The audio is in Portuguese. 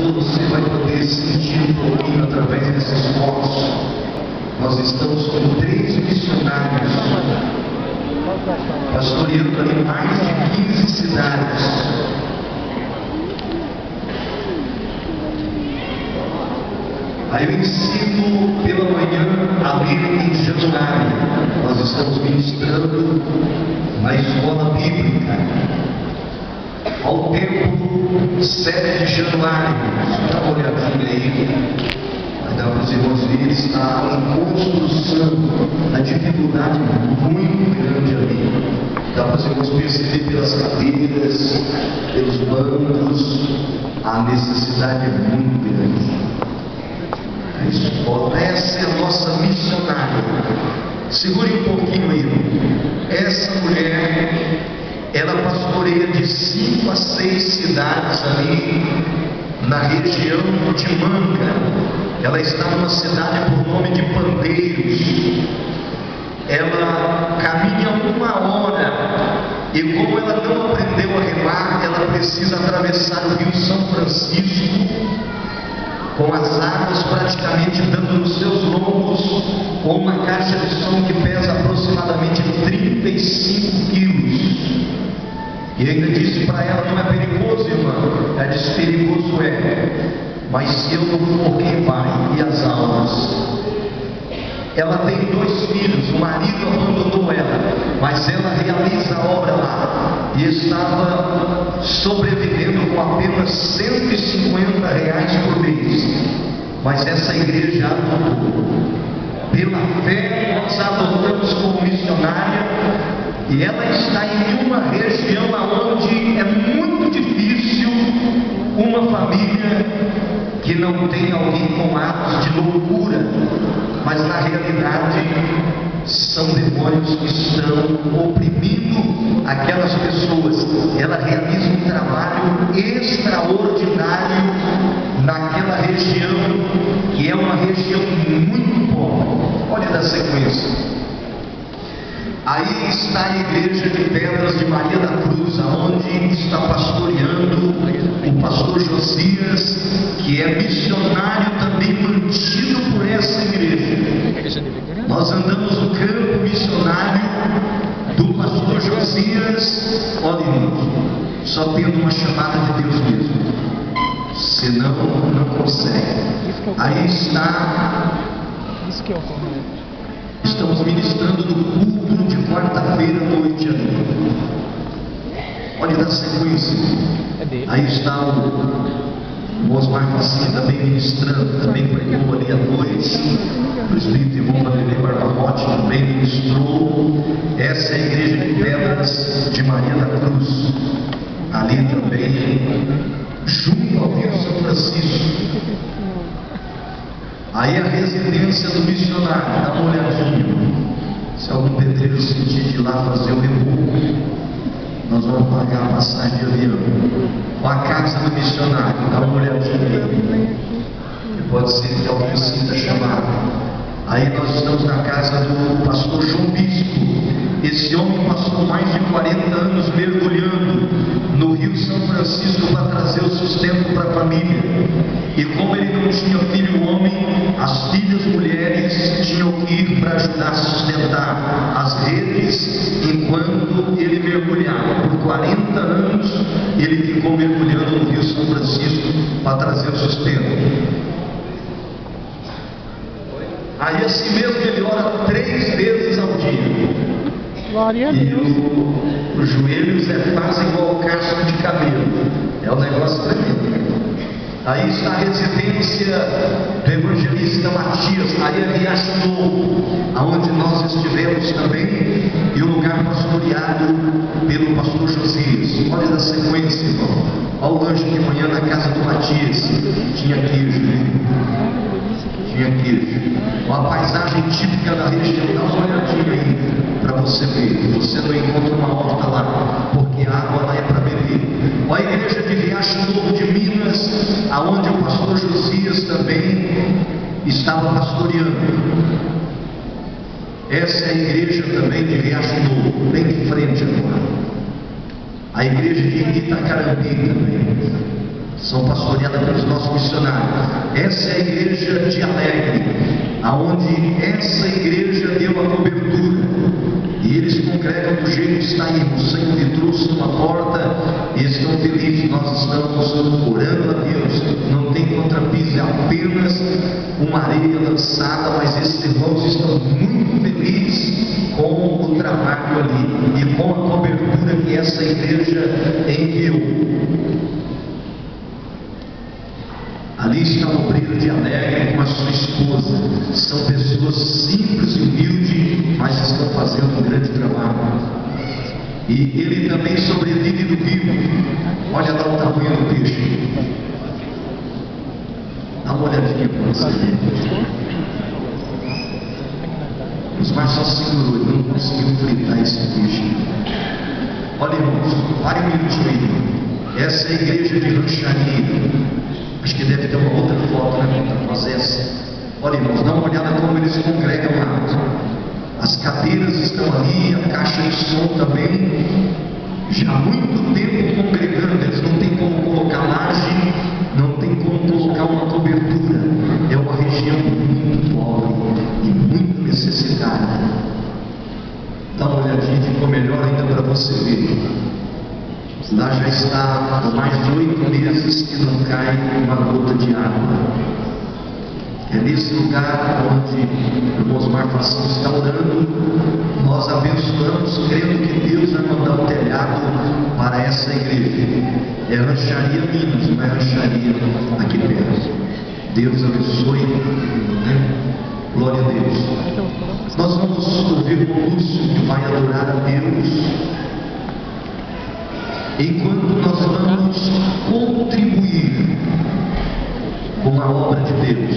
pastor, você vai poder sentir um pouquinho através desses fotos. Nós estamos com 3 missionários pastoreando ali mais de 15 cidades. Aí eu ensino pela manhã a ler em januário. Nós estamos ministrando na escola bíblica ao tempo 7 de januário. Dá uma olhadinha aí, vai dar para os irmãos verem, está em construção, a dificuldade muito grande ali. Dá para os irmãos perceber pelas cadeiras, pelos bancos, a necessidade é muito grande. Essa é a nossa missionária. Segure um pouquinho aí. Essa mulher, ela pastoreia de 5 a 6 cidades ali na região de Manga. Ela está numa cidade por nome de Pandeiros. Ela caminha 1 hora, e como ela não aprendeu a remar, ela precisa atravessar o rio São Francisco com as águas praticamente dando nos seus lombos, com uma caixa de som que pesa aproximadamente 35 quilos. E ainda disse para ela: não é perigoso, irmã? Ela disse: perigoso é, mas se eu não for, quem vai? E as almas? Ela tem 2 filhos, o marido abandonou ela, mas ela realiza a obra lá, e estava sobrevivendo com apenas R$150 por mês. Mas essa igreja adotou. Pela fé nós a adotamos como missionária, e ela está em uma região onde é muito difícil uma família que não tem alguém com atos de loucura, mas na realidade são demônios que estão oprimindo aquelas pessoas. Ela realiza um trabalho extraordinário naquela região, que é uma região muito pobre. Olha da sequência. Aí está a igreja de Pedras de Maria da Cruz, aonde está pastoreando o pastor Josias, que é missionário também mantido por essa igreja. Nós andamos no campo missionário do pastor Josias. Olha, só tendo uma chamada de Deus mesmo, senão não consegue. Aí está. Estamos ministrando no culto de quarta-feira à noite ali. Olha da sequência. Aí está o Osmar Facinha também ministrando, também pregou ali à noite. O presbítero irmão Vanderlei Barbarotti também ministrou. Essa é a igreja de Pedras de Maria da Cruz. Ali também, junto ao rio São Francisco. Aí a residência do missionário, dá uma olhadinha. Se algum pedreiro sentir de ir lá fazer o reboco, nós vamos pagar a passagem de avião. Ou a casa do missionário, dá uma olhadinha aí. Pode ser que alguém sinta chamado. Aí nós estamos na casa do pastor João Bispo. Esse homem passou mais de 40 anos mergulhando no rio São Francisco para trazer o sustento para a família. E como ele não tinha filho homem, as filhas mulheres tinham que ir para ajudar a sustentar as redes enquanto ele mergulhava. Por 40 anos ele ficou mergulhando no rio São Francisco para trazer o sustento. Aí assim mesmo ele ora 3 vezes ao dia. Glória a Deus. E os joelhos é quase igual ao casco de cabelo. É um negócio tremendo. Aí está a residência do evangelista Matias, aí é Riacho Novo, aonde nós estivemos também, e o lugar pastoreado pelo pastor Josias. Olha da sequência, irmão. Olha o lanche de manhã na casa do Matias. Tinha queijo, né? Tinha queijo. Uma paisagem típica da região. Dá uma olhadinha aí para você ver. Você não encontra uma horta lá, porque a água lá é para beber. Olha a igreja de Riacho Novo de Minas, aonde o pastor Josias também estava pastoreando. Essa é a igreja também de Riacho Novo, bem de frente agora. A igreja de Itacarambi também. são pastoreadas pelos nossos missionários. Essa é a igreja de Alegre, aonde essa igreja deu a cobertura, e eles congregam do jeito que está aí, o Senhor lhe trouxe uma porta, e estão felizes. Nós estamos orando a Deus, não tem contrapiso, é apenas uma areia lançada, mas esses irmãos estão muito felizes com o trabalho ali, e com a cobertura que essa igreja enviou. Ali está o obreiro de Alegre com a sua esposa. São pessoas simples e humildes, mas estão fazendo um grande trabalho. E ele também sobrevive do rio. Olha lá o tamanho do peixe. Dá uma olhadinha para você ver. Os mais só segurou, ele não conseguiu fritar esse peixe. Olha, irmãos, pare um minutinho aí. Essa é a igreja de Rancharia. Acho que deve ter uma outra foto, né, para fazer essa. Olha, irmãos, dá uma olhada como eles congregam lá. As cadeiras estão ali, a caixa de som também. Já há muito tempo congregando, eles não tem como colocar laje, não tem como colocar uma cobertura. É uma região muito pobre e muito necessitada. Dá uma olhadinha, ficou melhor ainda para você ver. Lá já está há mais de 8 meses que não cai uma gota de água. É nesse lugar onde o irmão Osmar Fação está orando, nós abençoamos, crendo que Deus vai mandar um telhado para essa igreja. É Rancharia Minas, não é Rancharia aqui perto. Deus abençoe, né? Glória a Deus. Nós vamos ouvir o Lúcio que vai adorar a Deus, enquanto nós vamos contribuir com a obra de Deus.